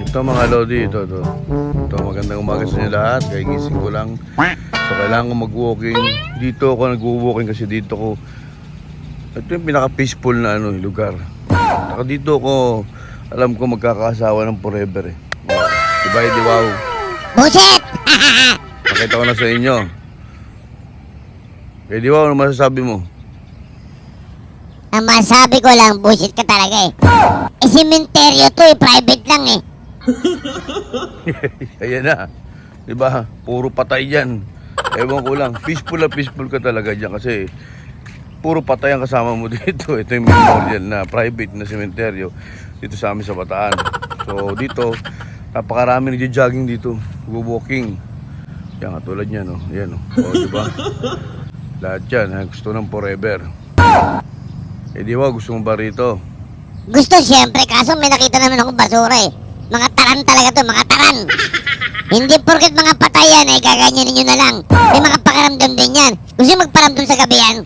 Ito mga Lodi, ito. Ito, magandang umaga sa inyo lahat. Kaya gising ko lang. So, kailangan ko mag-walking. Dito ako nag-walking kasi dito ko. Ito yung pinaka-peaceful na lugar. Saka dito ko, alam ko magkakasawa ng forever eh. Diba, di wow? Buset! Pakita ko na sa inyo. Eh, di wow, ano masasabi mo? Ang masabi ko lang, bullshit ka talaga eh. Eh, sementeryo to eh, private lang eh. Ayan na. Diba? Puro patay dyan. Ewan ko lang. Peaceful na peaceful ka talaga dyan kasi puro patay ang kasama mo dito. Ito yung memorial na private na sementeryo dito sa amin sa Bataan. So dito, napakarami nagja-jogging dito. Walking. Yan, katulad niya, no? Yan, no? O, diba? Lahat yan, gusto ng forever. Eh, di ba? Gusto mo ba rito? Gusto siyempre, kaso may nakita naman akong basura eh. Mga taran talaga to, mga taran. Hindi porket mga patay yan eh, gaganyanin nyo na lang. May mga pakaramdam din yan. Gusto nyo magparamdam sa gabi yan?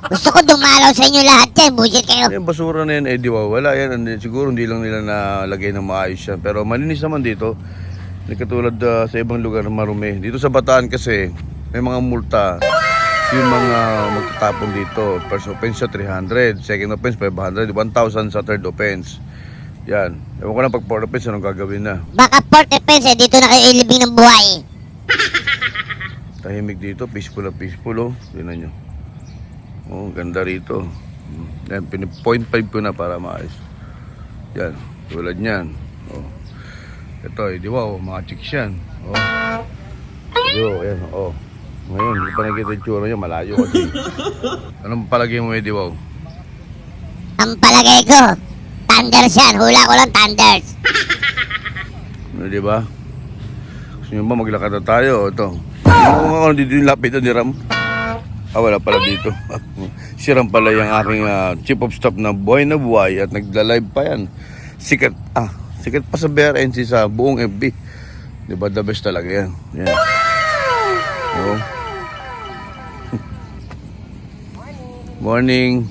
Gusto ko dumalaw sa inyo lahat yan, bullshit kayo. Yung basura na yan, eh, di ba? Wala yan. Siguro hindi lang nila nalagay ng maayos yan. Pero malinis naman dito. Hindi katulad sa ibang lugar marumi. Dito sa Bataan kasi, may mga multa. Yung mga magtatapon dito. First offense sa 300, second offense 500, 1,000 sa third offense. Yan. Ewan ko na pag fourth offense, anong gagawin na? Baka port defense eh, dito na kayo ilibing ng buhay. Tahimik dito, peaceful na peaceful, oh. Tingnan nyo. Oh, ganda rito. Yan, 0.5 ko na para maayos. Yan, tulad nyan. Oh. Ito, di ba, oh, mga chicks yan. Oh. Yo, yan, oh. Ngayon, hindi pa nakita yung tsura nyo, malayo kasi. Anong palagay mo, di ba? Ang palagay ko, thunders yan. Hula ko lang thunders. Di ba? Gusto nyo ba maglakad na tayo? Ito. Ano dito yung lapitan ni Ram? Ah, wala pala dito. Si Ram pala yung aking chief of staff na buhay at nagla-live pa yan. Sikat pa sa BRNC sa buong FB. Di ba? The best talaga yan. Yan. Oh. Morning.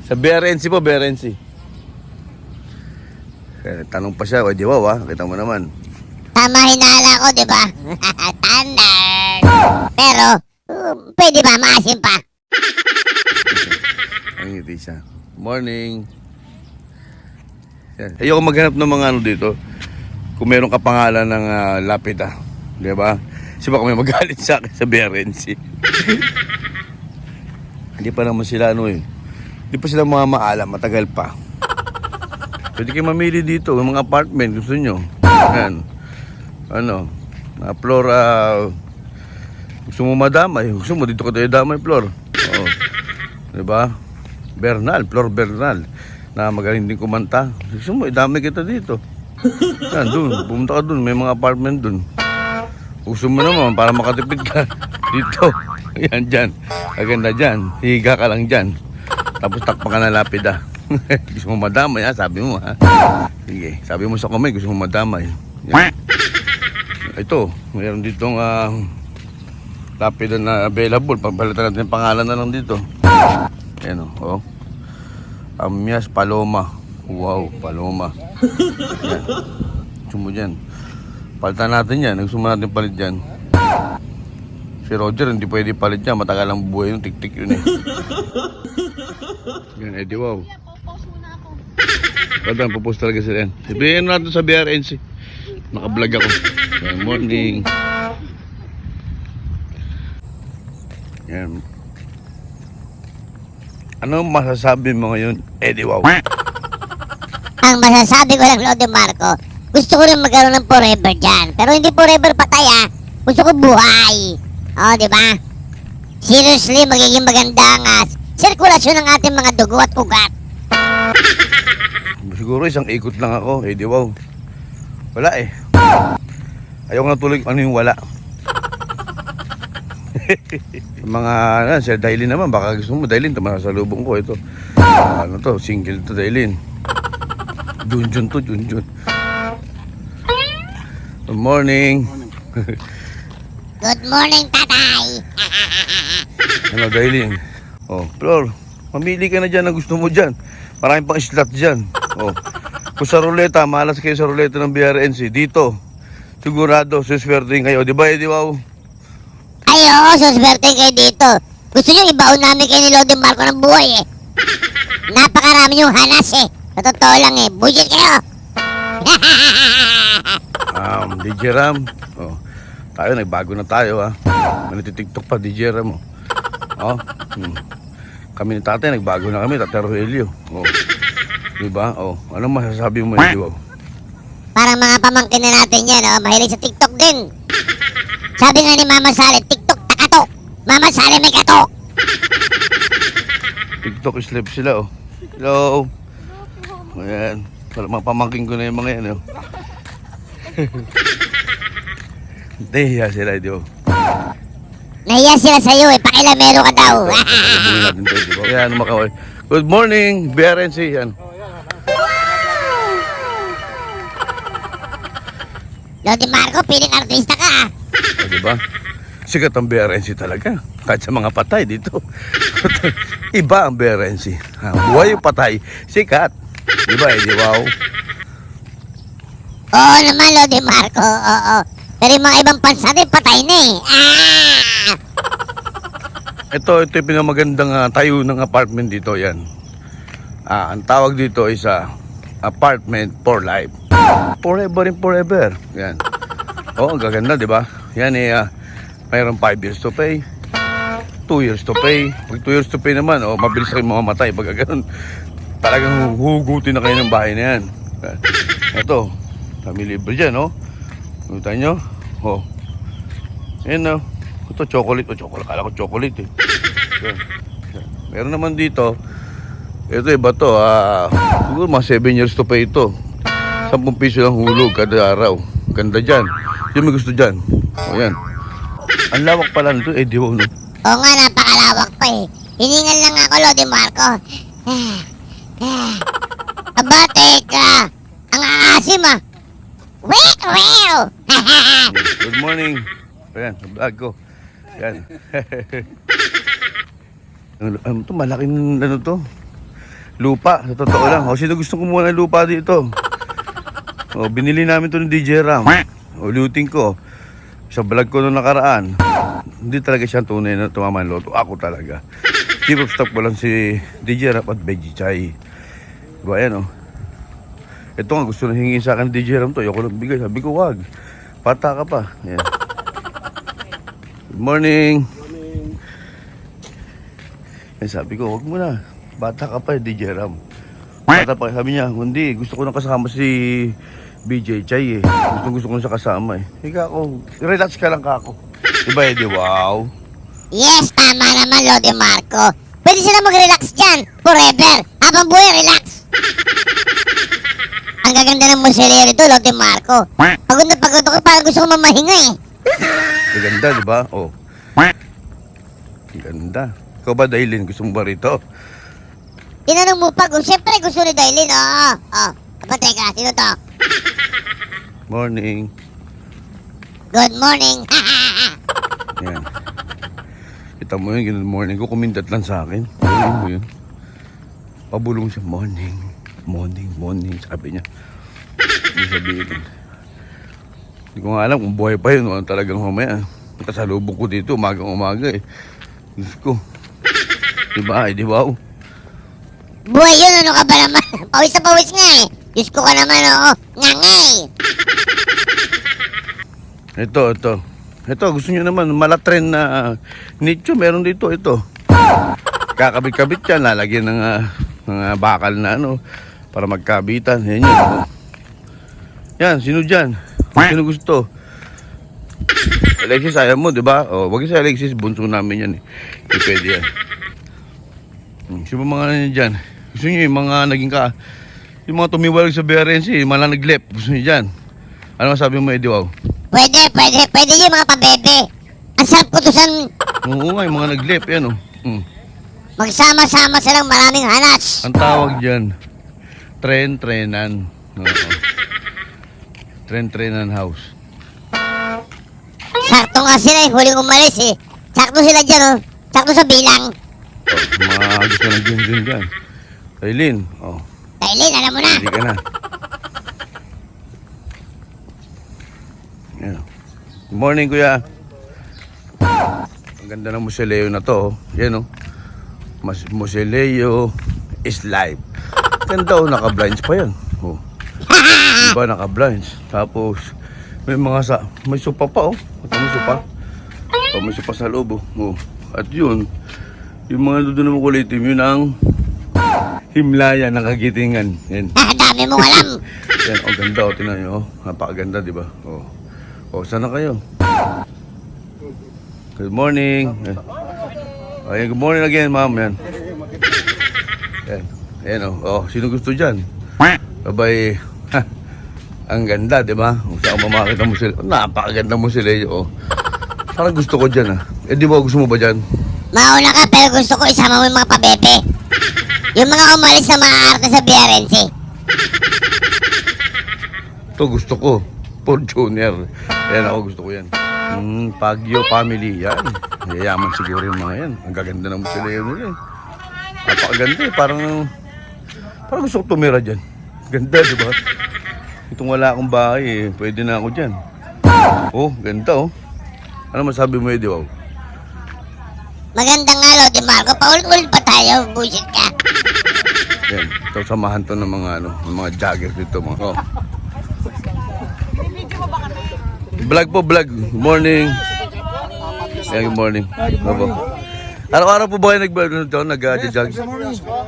Sa BRNC po, BRNC. Tanong pa siya, di ba? Kita mo naman. Tama hinala ko, di ba? Thunders. Pero, pwede ba maasim pa? Ang ngiti siya. Morning. Yan. Ayoko maghanap ng mga dito. Kung meron ka pangalan ng lapida. Di ba? Kasi baka may magalit sa akin sa BRNC. Hindi pa naman sila Hindi pa sila mga maalam. Matagal pa. Pwede kayo mamili dito. Yung mga apartment. Gusto nyo. Yan. Floor. Gusto mo madamay. Gusto mo dito ka tayo damay floor. Oo. Diba? Floor Bernal. Na magaling din kumanta. Gusto mo, idamay kita dito. Yan, dun. Pumunta ka dun. May mga apartment dun. Gusto mo naman para makatipid ka. Dito. Yan, dyan. Aganda dyan. Higa ka lang dyan. Tapos takpa ka na lapida. Gusto mo madamay, ha? Sabi mo, ha? Sige. Sabi mo sa comment, gusto mo madamay. Yan. Ito. Mayroon ditong lapida na available. Pagpalitan natin yung pangalan na lang dito. Yan, oh. Amyas Paloma. Wow, Paloma. Yan. Gusto mo dyan. Palitan natin yan. Gusto mo natin palit dyan. Si Roger hindi pwede palit dyan. Matagal ang buhay yun. Tik-tik yun eh. Yan, di wow. Pagdaan, popost talaga sila yan. Sabihin natin sa BRNC. Naka-vlog ako. Good morning. Yan. Ano masasabi mo ngayon, Eddie Wow? Ang masasabi ko lang, Lodi Marco, gusto ko rin magkaroon ng forever dyan. Pero hindi forever patay ah. Gusto ko buhay. O, di ba? Seriously, magiging maganda ang sirkulasyon ng ating mga dugo at ugat. Siguro isang ikot lang ako, Eddie Wow. Wala eh. Ayaw ko na tuloy ano yung wala. Mga Sir Dailin naman, baka gusto mo Dailin, masasalubong ko ito. Single to Dailin. Junjun to, Junjun. Good morning. Good morning, tatay. Ano, Dailin? Oh, Flor, mamili ka na dyan ang gusto mo dyan. Maraming pang slot dyan. Oh. Kung sa ruleta, malas kayo sa ruleta ng BRNC, dito, sigurado, suswertein kayo. Di ba, Wow? Ay, oo, suswerte kayo dito. Gusto nyo ibaon namin kayo ni Lodi Marco ng buhay eh. Napakarami yung hanas eh. Sa totoo lang eh. Bullshit kayo. DJ Ram. Oh. Tayo, nagbago na tayo ha. Nagtitiktok pa DJ Ram. Oh. Kami ni tatay, nagbago na kami, Tatay Rogelio. Oh. Diba? Oh. Ano masasabi mo, Wow? Parang mga pamangkin na natin yan, oh. Mahilig sa TikTok din. Sabi nga ni Mama Sally, TikTok takatok. Mama Sally may katok. TikTok slave sila, oh. Hello. Ayan. Mga pamangkin ko na yung mga yan, oh. Nahiya sila, di ba? Nahiya sila sa'yo eh. Pakilamero ka daw. Sabihin natin tayo, di ba? Ayan, makaway. Good morning, BRNC. Yan. Lodi Marco, piling artista ka ah. O, di ba? Sikat ang BRNC talaga. Kahit sa mga patay dito. Iba ang BRNC. Buhay yung patay, sikat. Di ba, wow? Oo naman, Lodi Marco. Oo. Pero yung mga ibang pansa din, patay na eh. Ah! Ito yung pinamagandang tayo ng apartment dito, yan. Ang tawag dito is apartment for life. Forever and forever. Yan. Oh, ang gaganda, di ba? Yan mayroon 5 years to pay. 2 years to pay. Pag 2 years to pay naman, mabilis kayo mamamatay. Pag ganun, talagang hugutin na kayo ng bahay na yan. Ito, kami libre dyan, Kita nyo? Ayan, ito, chocolate. Chocolate. Kala ko chocolate, eh. Yan. Meron naman dito, ito iba to, siguro mga 7 years to pay ito. 10 piso lang hulog kada araw. Ganda dyan. Yung may gusto dyan. Ayan. Ang lawak pala nito, di ba, no? Oo nga, napakalawak pa eh. Hiningal lang ako, Lodi Marco. Aba, teka. Ang aasim ah. Wow! Good morning. Ayan, sa vlog ko. Ayan. Ano to, malaking ano to? Lupa, sa totoo lang. Sino gusto kumuha ng lupa dito? Binili namin to ng DJ Ram. Luting ko. Sa vlog ko nung nakaraan. Hindi talaga siya tunay na tumaman loto. Ako talaga. Chief of staff ko lang si DJ Ram at Veggie Chai. Diba yan, Ito nga, gusto na hingin sa akin DJ Ram to. Ayoko lang bigay. Sabi ko, wag. Pata ka pa. Yan. Good morning. Yan, sabi ko, wag mo na. Bata ka pa, DJ Ram. Bata pa. Sabi niya, hindi. Gusto ko na kasama si BJ Chai, eh. Gusto ko na siya kasama, eh. Ika ako, relax ka lang ka ako. Diba, di wow? Yes, tama naman, Lodi Marco. Pwede sila mag-relax dyan. Forever. Habang buhay, relax. Ang gaganda ng museleri to, Lodi Marco. Pagod na pagod ako, parang gusto ko mamahinga eh. Ganda, di ba? Ganda. Ikaw ba, Dailin? Gusto mo ba rito? Tinanong mo pa, siyempre gusto ni Dailin, Aba, teka, sino to? Morning. Good morning. Yan. Kita mo yun, good morning ko, kumindat lang sa akin. Morning mo yun. Pabulong siya, morning. Sabi niya. Hindi sabihin. Hindi ko nga alam kung buhay pa yun. Ano talagang mamaya. Kasalubong ko dito, umaga eh. Diyos ko. Diba? Di ba? Buhay yun, ano ka ba naman? Pawis na pawis nga eh. Diyos ko ka naman, ngangay. Ito, gusto nyo naman, malatren na nicho, meron dito, ito. Kakabit-kabit yan, lalagyan ng bakal na para magkabitan. Yan yun. Yan, sino dyan? Sino gusto? Alexis, ayaw mo, di ba? Wag si Alexis, bunso namin yan, eh. Hindi pwede yan. Sino mga nanyan dyan? Gusto nyo yung mga naging yung mga tumiwalag sa BRNC, yung mga naglep. Gusto nyo dyan? Ano masabi mo, Eddie Wow? Pwede yung mga pabebe. Ang sarap kutusan. Oo nga, yung mga naglep, yan Magsama-sama silang maraming hanas. Ang tawag dyan, tren-trenan. Tren-trenan house. Sakto nga sila eh, huling umalis eh. Sakto sila dyan Sakto sa bilang. Mga gusto ng dyan dyan. Taylin, Aileen, alam mo na. Hindi ka na. Yan. Good morning, kuya. Ang ganda ng musileo na to. Yan, oh. Musileo is live. Ganda, oh. Naka-blinds pa yan. Oh. Diba, naka-blinds. Tapos, may sopa pa, oh. May sopa. Oh, may sopa sa loob, oh. Oh. At yun, yung mga doon na kulay itim, yun ang himlaya ng Kagitingan. Yan. Dami mong alam. Yan, oh, ganda, oh. Tingnan nyo, oh. Napakaganda, di ba? Oh. Oh, sana kayo? Good morning. Ay, good morning again, ma'am. Yan. Yan. Yan, oh. Oh, sino gusto dyan? Abay, ang ganda, di ba? Kung saan mamakita mo sila. Napakaganda mo sila, oh. Parang gusto ko dyan, ah. Eh, di ba gusto mo ba dyan? Mauna ka, pero gusto ko isama mo yung mga pabebe. Yung mga umalis na maaarte sa BRNC. Ito gusto ko. Fortuner. Yan ako, gusto ko yan. Pagyo family. Yan. Yayaman siguro yung mga yan. Ang gaganda ng musileo nila eh. Napakaganda eh. Parang gusto ko tumira dyan. Ganda, di ba? Itong wala akong bahay eh. Pwede na ako dyan. Oh, ganda oh. Ano masabi mo eh, di ba? Maganda nga, Lodi Marco. Paul-ul pa tayo. Bullshit ka. Yan. Ito, samahan to ng mga, ng mga joggers dito. Mga, oh. Vlog po, vlog. Good morning. Yeah, good morning. Opo. Araw-araw po ba kayo nag-jog?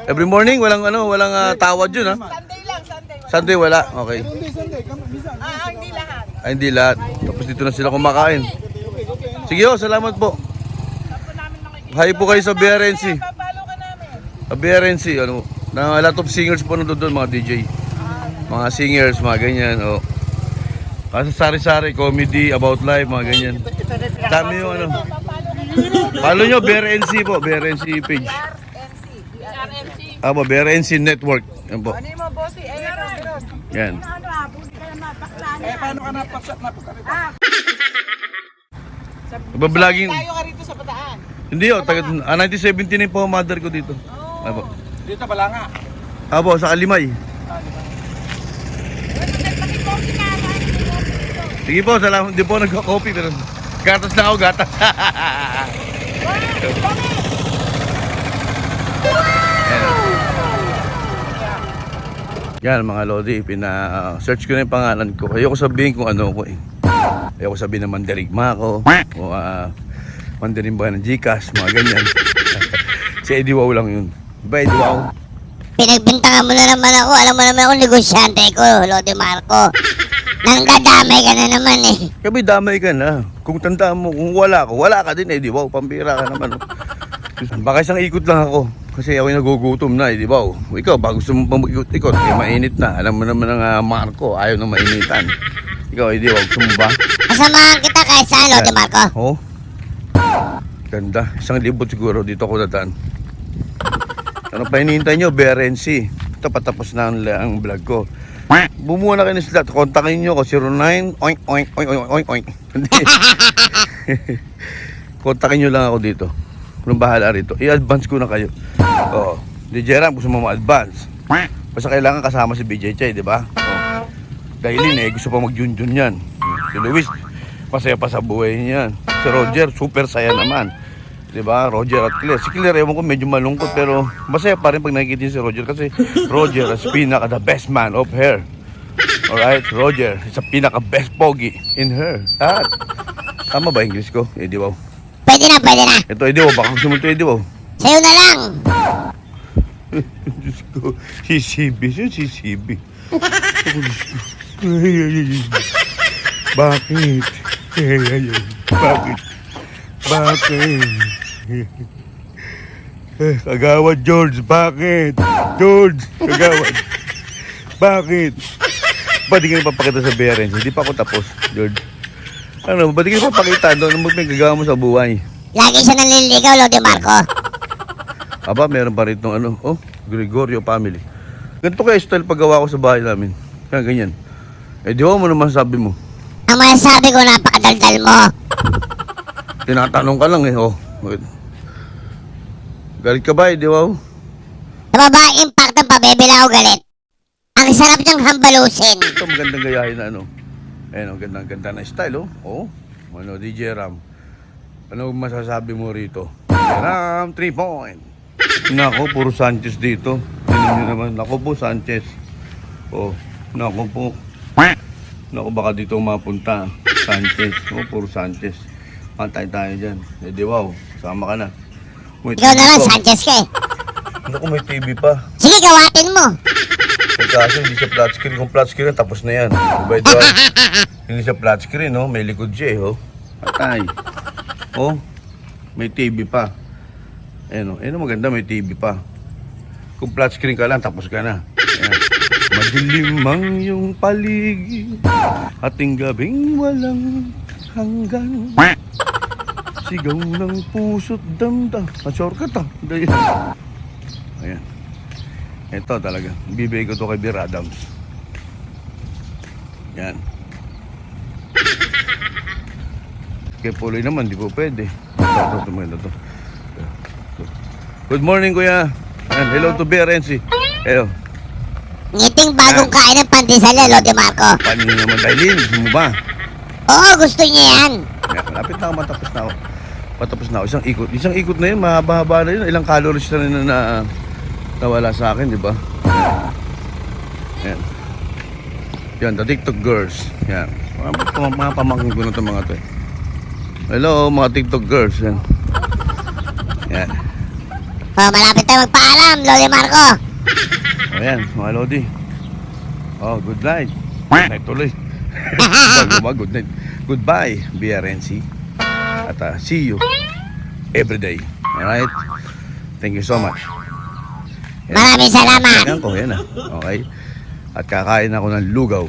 Every morning? Walang tawad yun, ha? Sunday lang, Sunday. Sunday wala? Okay. Hindi lahat. Ay, hindi lahat. Tapos dito na sila kumakain. Sige, oh, salamat po. Hi po kayo sa BRNC. Papalo ka namin. Sa BRNC, ano, na a lot of singers po nandun doon, mga DJ. Mga singers, mga ganyan, oh. Kasi sari-sari, comedy, about life, mga ganyan. Dami yung ano. Follow nyo, BRNC po, BRNC page. RNC. Abo, BRNC Network. Yan po. Ano yung mga bossy? Ay, meron. Yan. Paano ka napaksa? Nagbabloging. Tayo ka rito sa Bataan. Hindi, oh, 1979 po ang mother ko dito. Abo. Dito pala nga. Abo, sa Kalimay. Sige po, salamat. Hindi po nagka-coffee, pero gatas na ako, gatas. Yan mga Lodi, search ko na yung pangalan ko. Ayoko sabihin kung ano ko eh. Ayoko sabihin na mandirigma ako. O mandarin ba ng Gcash, mga ganyan. Si Eddie Wow lang yun. Diba Eddie Wow? Pinagbintangan mo na naman ako. Alam mo naman akong negosyante ko, Lodi Marco. Nangdadamay ka na naman eh. Kaya damay ka na. Kung tandaan mo, kung wala ka din Eddie Wow. Pambira ka naman. Baka isang ikot lang ako. Kasi ako'y nagugutom na, di ba? Ikaw, bago gusto mo pang mag-ikot-ikot, eh, mainit na. Alam mo naman ng Marco, ayaw na mainitan. Ikaw, di ba? Gusto mo ba? Kasamahan kita kahit saan, Lodi Marco. Oh. Ganda. 1,000 siguro dito ako dadaan. Ano pa hinihintay nyo? BRNC. Ito, patapos na ang vlog ko. Bumuha na kayo ng slot. Kontakin nyo ko, 09 oink, oink, oink, oink, oink, oink. Hindi. Kontakin nyo lang ako dito. Kung bahala rito, i-advance ko na kayo. Oo. Di Jeram, gusto mo ma-advance. Basta kailangan kasama si BJ Chay, di ba? Oh. Dahil gusto pa mag-junjun yan. Si Luis, masaya pa sa buhay niyan. Si Roger, super saya naman. Di ba? Roger at Claire. Si Claire, ewan ko medyo malungkot, pero masaya pa rin pag nakikita niya si Roger. Kasi Roger is pinaka the best man of her. Alright? Roger is a pinaka best pogi in her. At, tama ba English ko? Di ba? Pwede na, pwede na. Ito, Eddie Wow. Baka gusto mo ito, Eddie Wow. Sa'yo na lang. Diyos ko. CCB. Siya CCB. Bakit? Bakit? Bakit? Kagawad, George. Bakit? George, kagawad. Bakit? Ba't di ka napapakita sa BRN? Hindi pa ako tapos, George. Ano, ba't di ka napapakita doon? Ano magpagagawa mo sa buhay? Lagi siya nanliligaw, Lodi Marco. Aba, meron pa rin itong Gregorio family. Ganito kaya style paggawa ko sa bahay namin. Kaya ganyan. Eh, di ba mo naman sabi mo? Ang masasabi ko, napakadaldal mo. Tinatanong ka lang eh, Galit ka ba, di ba? Sa babaeng impact ang pabebe lang ako galit. Ang sarap niyang hambalusin. Ito magandang gayahin na ano. Ayan, ang ganda na style, oh. Oh, ano, DJ Ram. Ano masasabi mo rito? DJ Ram, 3 point. Nako, puro Sanchez dito. Tingnan nyo naman. Nako po, Sanchez. Oh, nako po. Nako, baka dito mapunta. Sanchez. Oh, puro Sanchez. Pantay tayo dyan. Eh, di wow. Sama ka na. May Ikaw TV naman, pa. Sanchez ka eh. Naku, may TV pa. Sige, gawatin mo. Pagkaso hindi siya flat screen. Kung flat screen, tapos na yan. Diba ito? Hindi siya flat screen, no? May likod siya, eh, oh. Patay. Oh, may TV pa. Ayan, oh. Ayan, oh, maganda, may TV pa. Kung flat screen ka lang, tapos ka na. Ayan. Madilim ang iyong paligid, ating gabing walang hanggan. Sigaw ng puso't damdam. Shortcut, ah. Dahil. Ayan. Ito talaga. Bibigay ko to kay Beer Adams. Yan. Kay Puloy naman, di po pwede. Ito. Good morning, kuya. And hello to Beer NC. Hello. Ngiting bagong kain ng pandesal yan, Lodi Marco. Paano nyo naman dahilin? Gusto mo ba? Oo, gusto niya yan. Yan, malapit na ako, matapos na ako. Patapos na ako. Isang ikot na yun, mahaba-haba na yun. Ilang calories na rin na nawala sa akin, di ba? Yan. Yan, the TikTok girls. Yan. Mga pamangkin ko na itong mga to. Hello, mga TikTok girls. Yan. Yan. Oh, malapit tayo magpaalam, Lodi Marco. O yan, mga Lodi. Oh, good night. Good night tuloy. Good night. Goodbye, BRNC. At see you every day. Alright? Thank you so much. Yan. Maraming salamat. Yan ko, yan ah. Okay? At kakain ako ng lugaw.